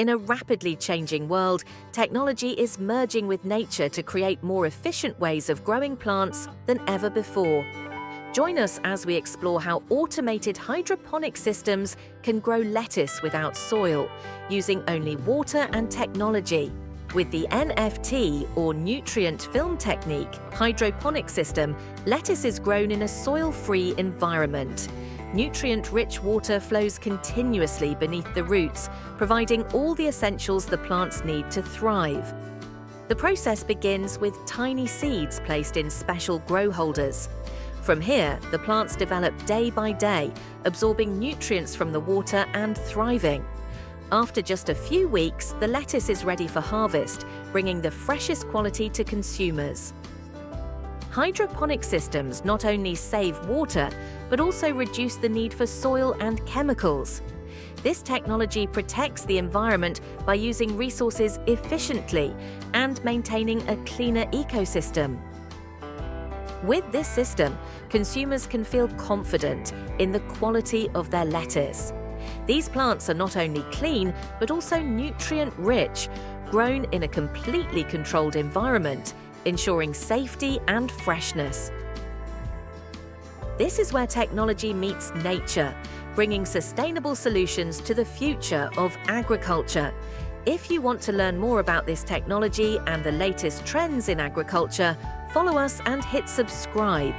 In a rapidly changing world, technology is merging with nature to create more efficient ways of growing plants than ever before. Join us as we explore how automated hydroponic systems can grow lettuce without soil, using only water and technology. With the NFT, or nutrient film technique, hydroponic system, lettuce is grown in a soil-free environment. Nutrient-rich water flows continuously beneath the roots, providing all the essentials the plants need to thrive. The process begins with tiny seeds placed in special grow holders. From here, the plants develop day by day, absorbing nutrients from the water and thriving. After just a few weeks, the lettuce is ready for harvest, bringing the freshest quality to consumers. Hydroponic systems not only save water, but also reduce the need for soil and chemicals. This technology protects the environment by using resources efficiently and maintaining a cleaner ecosystem. With this system, consumers can feel confident in the quality of their lettuce. These plants are not only clean, but also nutrient-rich, grown in a completely controlled environment, ensuring safety and freshness. This is where technology meets nature, bringing sustainable solutions to the future of agriculture. If you want to learn more about this technology and the latest trends in agriculture, follow us and hit subscribe.